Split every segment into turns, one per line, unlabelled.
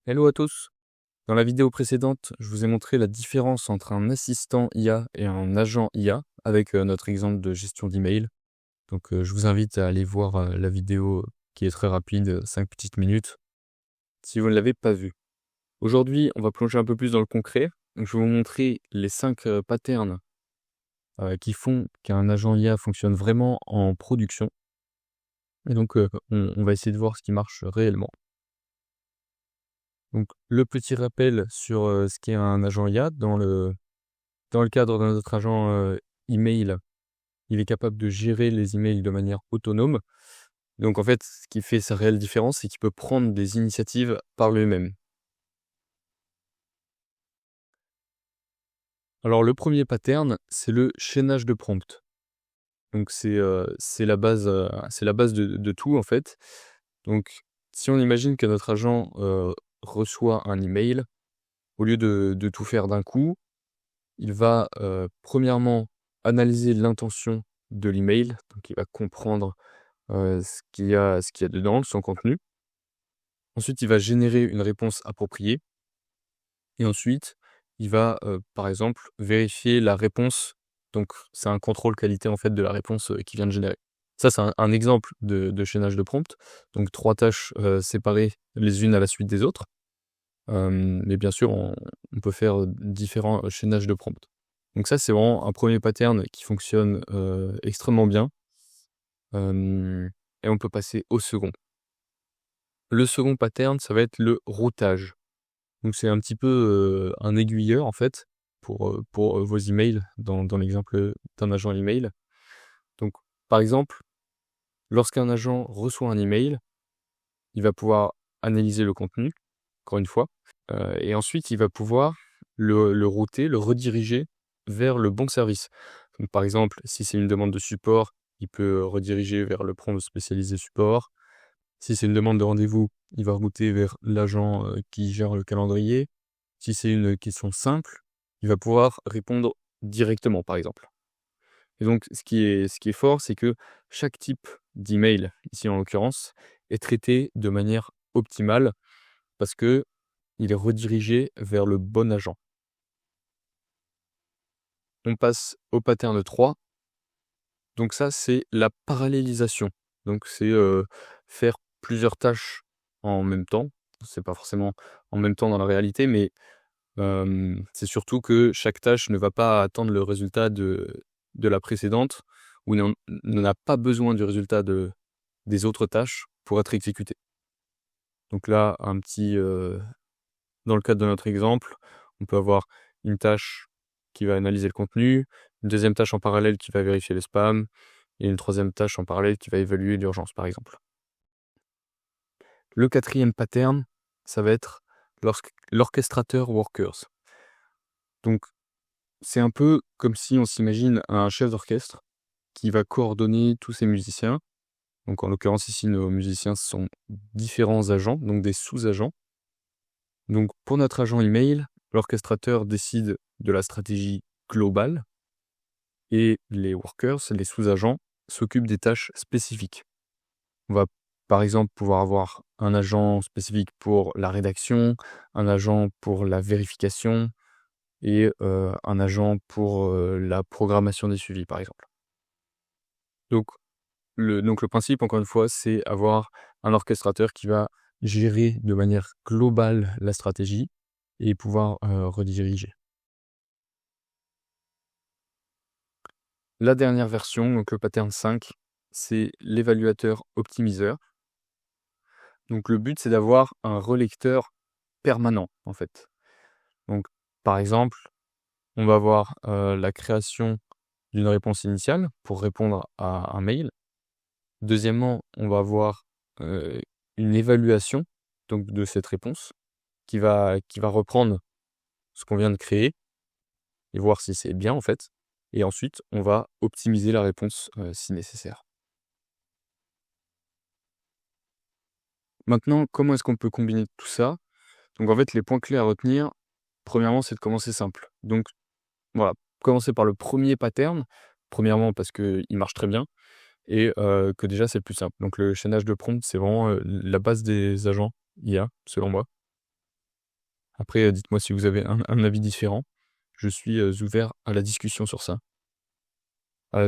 Hello à tous. Dans la vidéo précédente, je vous ai montré la différence entre un assistant IA et un agent IA avec notre exemple de gestion d'email. Donc je vous invite à aller voir la vidéo qui est très rapide, 5 petites minutes, si vous ne l'avez pas vue. Aujourd'hui, on va plonger un peu plus dans le concret. Donc, je vais vous montrer les 5 patterns qui font qu'un agent IA fonctionne vraiment en production. Et donc on va essayer de voir ce qui marche réellement. Donc le petit rappel sur ce qu'est un agent IA dans le cadre de notre agent email, il est capable de gérer les emails de manière autonome. Donc en fait, ce qui fait sa réelle différence, c'est qu'il peut prendre des initiatives par lui-même. Alors le premier pattern, c'est le chaînage de prompt. Donc c'est la base, de tout en fait. Donc si on imagine que notre agent reçoit un email, au lieu de tout faire d'un coup, il va premièrement analyser l'intention de l'email, donc il va comprendre ce qu'il y a dedans, son contenu. Ensuite, il va générer une réponse appropriée et ensuite, il va, par exemple, vérifier la réponse. Donc c'est un contrôle qualité, en fait, de la réponse, qu'il vient de générer. Ça, c'est un exemple de chaînage de prompt, donc 3 tâches, séparées les unes à la suite des autres. Mais bien sûr, on peut faire différents chaînages de prompt. Donc ça, c'est vraiment un premier pattern qui fonctionne extrêmement bien. Et on peut passer au second. Le second pattern, ça va être le routage. Donc c'est un petit peu un aiguilleur en fait pour vos emails dans l'exemple d'un agent email. Donc par exemple, lorsqu'un agent reçoit un email, il va pouvoir analyser le contenu, encore une fois, et ensuite il va pouvoir le router, le rediriger vers le bon service. Donc par exemple, si c'est une demande de support, il peut rediriger vers le prompt spécialisé support. Si c'est une demande de rendez-vous, il va router vers l'agent qui gère le calendrier. Si c'est une question simple, il va pouvoir répondre directement, par exemple. Et donc, ce qui est fort, c'est que chaque type d'email, ici en l'occurrence, est traité de manière optimale parce que il est redirigé vers le bon agent. On passe au pattern 3. Donc ça, c'est la parallélisation. Donc c'est faire plusieurs tâches en même temps. C'est pas forcément en même temps dans la réalité, mais c'est surtout que chaque tâche ne va pas attendre le résultat de la précédente ou n'a pas besoin du résultat des autres tâches pour être exécutée. Donc là, dans le cadre de notre exemple, on peut avoir une tâche qui va analyser le contenu, une deuxième tâche en parallèle qui va vérifier les spams, et une troisième tâche en parallèle qui va évaluer l'urgence, par exemple. Le quatrième pattern, ça va être l'orchestrateur workers. Donc, c'est un peu comme si on s'imagine un chef d'orchestre qui va coordonner tous ses musiciens. Donc, en l'occurrence, ici, nos musiciens sont différents agents, donc des sous-agents. Donc, pour notre agent email, l'orchestrateur décide de la stratégie globale et les workers, les sous-agents, s'occupent des tâches spécifiques. On va par exemple pouvoir avoir un agent spécifique pour la rédaction, un agent pour la vérification et un agent pour la programmation des suivis, par exemple. Donc le principe, encore une fois, c'est avoir un orchestrateur qui va gérer de manière globale la stratégie et pouvoir rediriger. La dernière version, donc le pattern 5, c'est l'évaluateur optimiseur. Donc le but, c'est d'avoir un relecteur permanent, en fait. Donc par exemple, on va avoir la création d'une réponse initiale pour répondre à un mail. Deuxièmement, on va avoir une évaluation donc de cette réponse qui va reprendre ce qu'on vient de créer et voir si c'est bien en fait. Et ensuite, on va optimiser la réponse si nécessaire. Maintenant, comment est-ce qu'on peut combiner tout ça? Donc en fait, les points clés à retenir, premièrement, c'est de commencer simple. Donc voilà, commencer par le premier pattern, premièrement parce qu'il marche très bien et que déjà c'est le plus simple. Donc le chaînage de prompt, c'est vraiment la base des agents IA, selon moi. Après, dites-moi si vous avez un avis différent. Je suis ouvert à la discussion sur ça.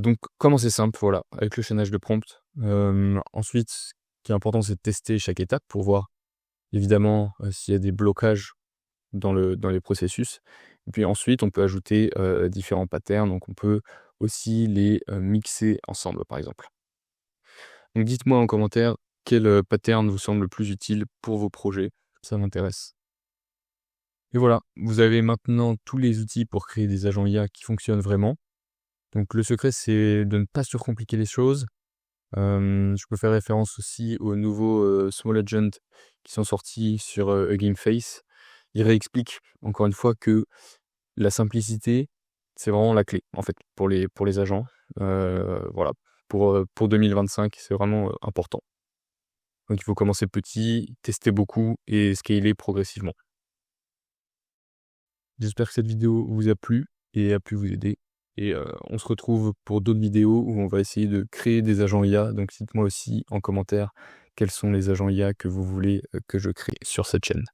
Donc comment c'est simple, voilà, avec le chaînage de prompt. Ensuite, ce qui est important, c'est de tester chaque étape pour voir évidemment s'il y a des blocages dans les processus. Et puis ensuite, on peut ajouter différents patterns, donc on peut aussi les mixer ensemble, par exemple. Donc dites-moi en commentaire quel pattern vous semble le plus utile pour vos projets, ça m'intéresse. Et voilà, vous avez maintenant tous les outils pour créer des agents IA qui fonctionnent vraiment. Donc le secret, c'est de ne pas surcompliquer les choses. Je peux faire référence aussi aux nouveaux Small Agents qui sont sortis sur Hugging Face. Ils réexpliquent encore une fois que la simplicité, c'est vraiment la clé en fait pour les agents. Voilà, pour 2025, c'est vraiment important. Donc il faut commencer petit, tester beaucoup et scaler progressivement. J'espère que cette vidéo vous a plu et a pu vous aider. Et on se retrouve pour d'autres vidéos où on va essayer de créer des agents IA. Donc dites-moi aussi en commentaire quels sont les agents IA que vous voulez que je crée sur cette chaîne.